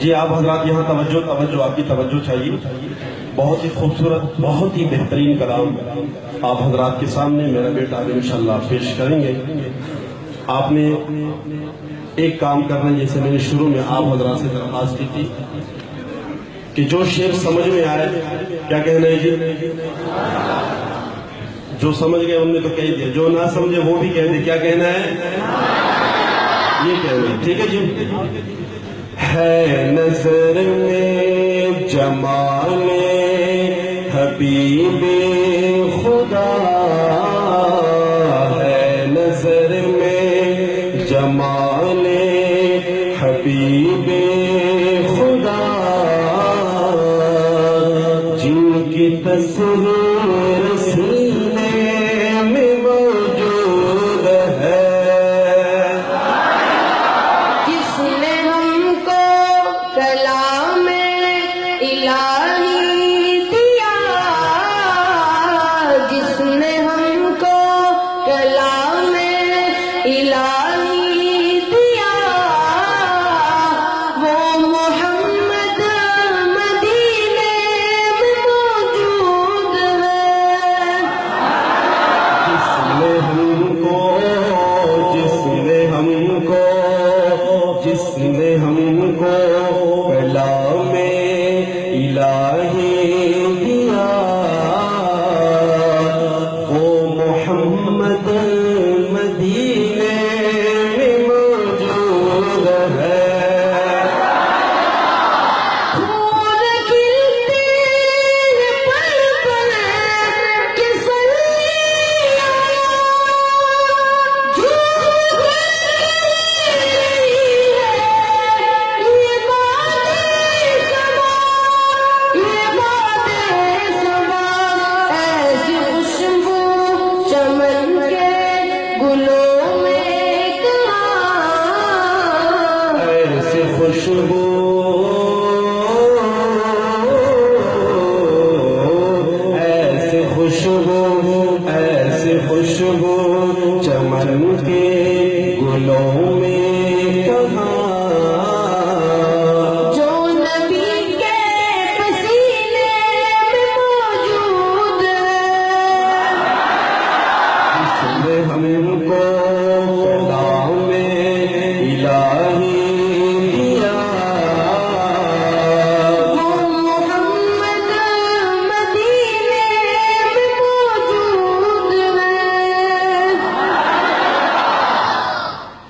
جی آپ حضرات یہاں توجہ آپ کی توجہ چاہیے. بہت ہی خوبصورت بہت ہی بہترین کلام آپ حضرات کے سامنے میرا بیٹا انشاءاللہ پیش کریں گے. آپ نے ایک کام کرنا ہے، جیسے میں نے شروع میں آپ حضرات سے درخواست کی تھی کہ جو شعر سمجھ میں آئے کیا کہنا ہے جی، جو سمجھ گئے ان نے تو کہہ دیا، جو نہ سمجھے وہ بھی کہہ دے. کیا کہنا ہے؟ یہ کہنا ہے. ٹھیک ہے جی. ہے نظر میں جمال حبیب خدا، ہے نظر میں جمال حبیب خدا، جن کی تصویر سینے میں موجود ہے، جس نے ہم کو کلام الہی دیا، جس نے ہم کو کلام الہی دیا، وہ محمد مدینے میں موجود ہے. جس نے ہم کو کلام الہی دیا، وہ محمد مدینے میں موجود ہے. پھول کھلتے ہیں پل پل کے سلیہ، جھوم رہی ہے یہ باد صبا، یہ باد صبا، ایسی خوشبو چمن کے گلوں میں کہاں، ایسے خوشبو ایسے خوشبو چمن کے گلوں میں کہاں، جو نبی کے پسینے میں موجود ہے. جس نے ہم کو کلام الہی دیا، وہ محمد مدینے میں موجود ہے.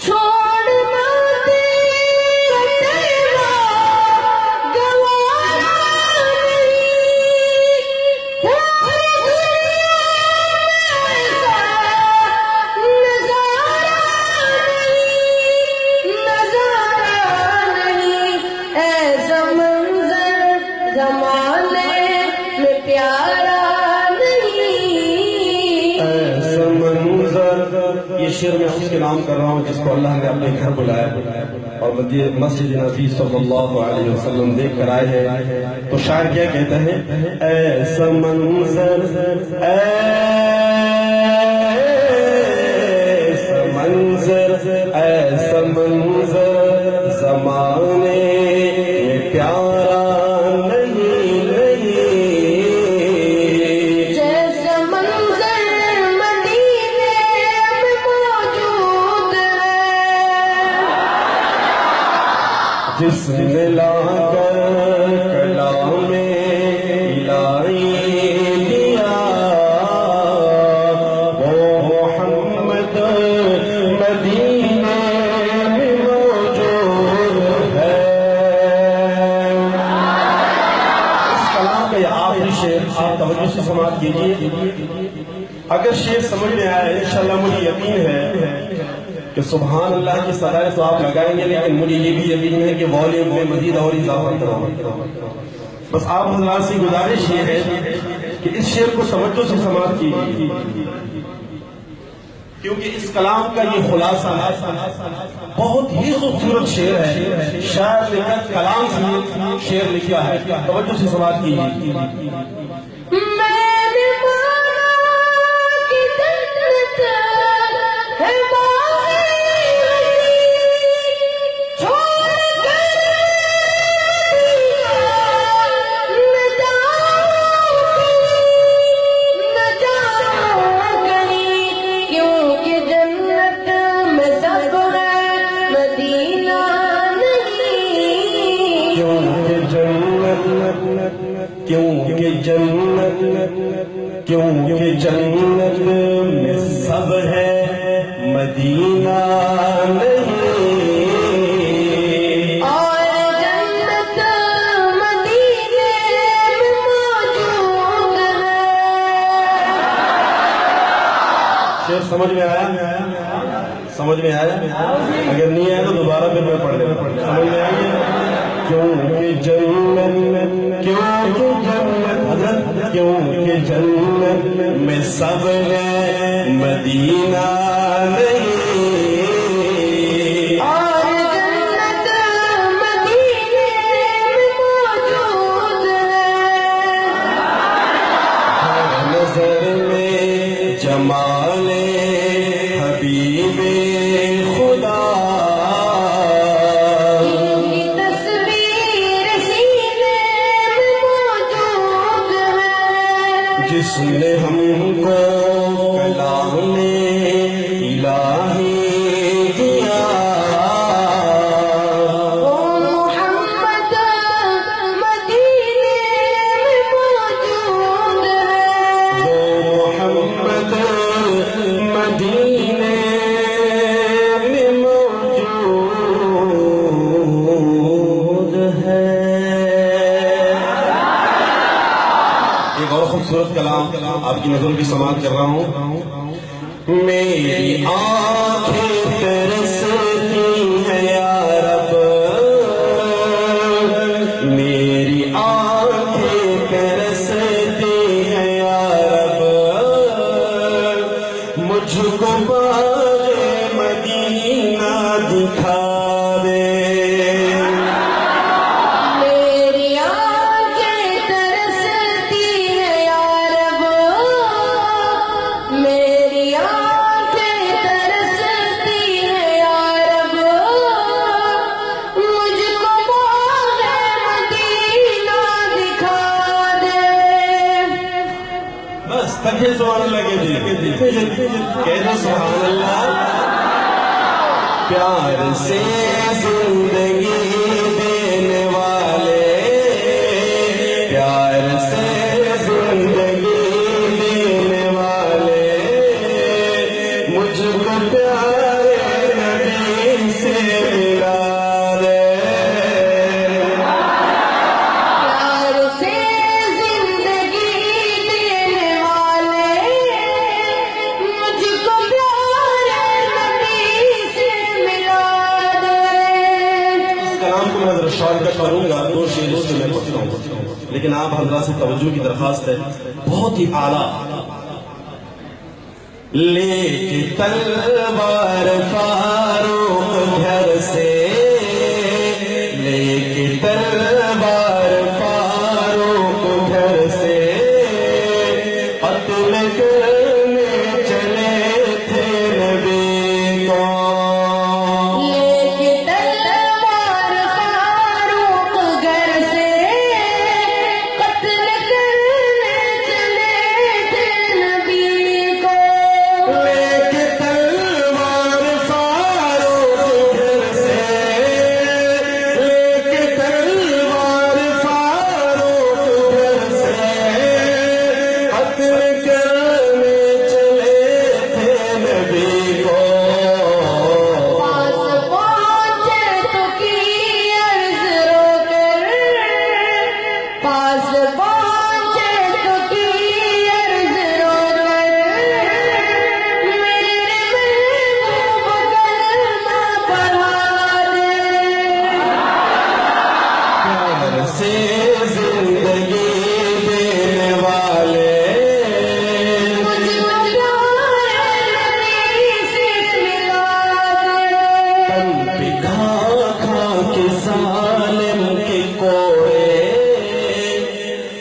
چھوڑنا تیرا تیرا گوارا نہیں، پوری دنیا میں ایسا نظارہ نہیں، ایسا منظر زمانے میں پیارا نہیں. ایسا منظر. یہ شعر میں اس کے نام کر رہا ہوں جس کو اللہ نے اپنے گھر بلایا اور مسجد نبی صلی اللہ علیہ وسلم دیکھ کر آئے ہیں. تو شاعر کیا کہتا ہے؟ ایسا منظر ایسا منظر ایسا منظر زمانے میں پیارا نہیں نہیں. جیسا منظر مدینے میں موجود ہے. جس نے لا کر کلام الہی دیا، وہ محمد مدینے میں موجود ہے. اس کلام کا یہ آخری شعر آپ توجہ سے سماعت کیجیے. اگر شعر سمجھ میں آئے انشاءاللہ مجھے یقین ہے کہ سبحان اللہ کی صدائے تو آپ لگائیں گے، لیکن مجھے یہ بھی یقین ہے کہ والیوم میں مزید اور اضافہ کرو. بس آپ حضرات سے گزارش یہ ہے کہ اس شعر کو توجہ سے سماعت کیجیے، کیونکہ اس کلام کا یہ خلاصہ بہت ہی خوبصورت شعر ہے. شاعر نے کلام سے شعر لکھا ہے. توجہ سے سماعت کیجیے. میں نے مانا کہ جنت ہے باغ وسیع، چھوڑ کر جنت میں سب ہے مدینہ نہیں، اور جنت مدینے میں موجود ہے۔ شعر سمجھ میں آیا؟ سمجھ میں آیا؟ اگر نہیں آیا تو دوبارہ پھر میں پڑھ لیتا ہوں۔ سمجھ میں آئی؟ کیونکہ جنت میں سب ہے مدینہ نہیں، اور جنت مدینے میں موجود ہے۔ نظر میں جمال حبیب خدا، کی تصویر سینے میں موجود ہے۔ جس نے ہم کو کلام الہی دیا، وہ محمد مدینے میں موجود ہے۔ وہ محمد مدینے میں موجود ہے۔ ایک اور خوبصورت کلام آپ کی نظروں کی سماعت کر رہا ہوں۔ میری آنکھیں ترستی ہیں یا رب، میری آنکھیں ترستی ہیں یا رب، مجھ کو باغ مدینہ دکھا دے۔ میری آنکھیں ترستی ہیں یا رب، میری آنکھیں ترستی ہیں یا رب، مجھ کو باغ مدینہ دکھا دے۔ بس تکے سبحان اللہ کہہ دو سبحان اللہ۔ پیار سے زندگی دینے والے، پیار سے زندگی دینے والے، مجھ کو پیارے نبی سے ملا دے۔ پیار سے زندگی دینے والے، مجھ کو پیارے نبی سے ملا دے۔ اس کلام کو میں ذرا شعر کا پڑھوں گا، دو شعر اس کے میں پڑھتا ہوں، لیکن آپ حضرات سے توجہ کی درخواست ہے، بہت ہی اعلیٰ۔ لے کے تلوار فاروق گھر سے، لے کے تلوار فاروق گھر سے، قتل کرنے چلے تھے نبی کو۔ لے کے تلوار فاروق گھر سے، قتل کرنے چلے تھے نبی کو۔ لے کے تلوار فاروق گھر سے، لے کے تلوار فاروق گھر سے، قتل کرنے چلے تھے نبی کو۔ پاس پہنچے تو کی عرض رو کر، پاس پہنچے تو کی عرض رو کر، میرے محبوب کلمہ پڑھا دے۔ پیار سے زندگی دینے والے، مجھ کو پیارے نبی سے ملا دے۔ تن پہ کھا کھا کے ظالم کے کوڑے،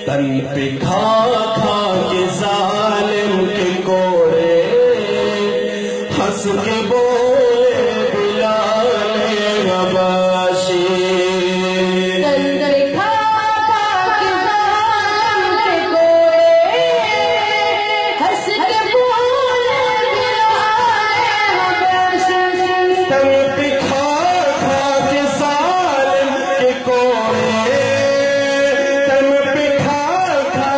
تن پہ کھا کھا کے ظالم کے کوڑے، ہنس کے بولے بلال حبشی۔ تندر کھا کھا کے ظالم کے کوڑے، ہنس کے بولے بلال حبشی۔ تن پہ کھا کھا کے ظالم کے کوڑے، تن پہ کھا کھا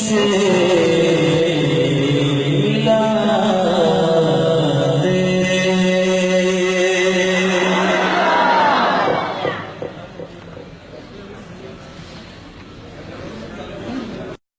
سے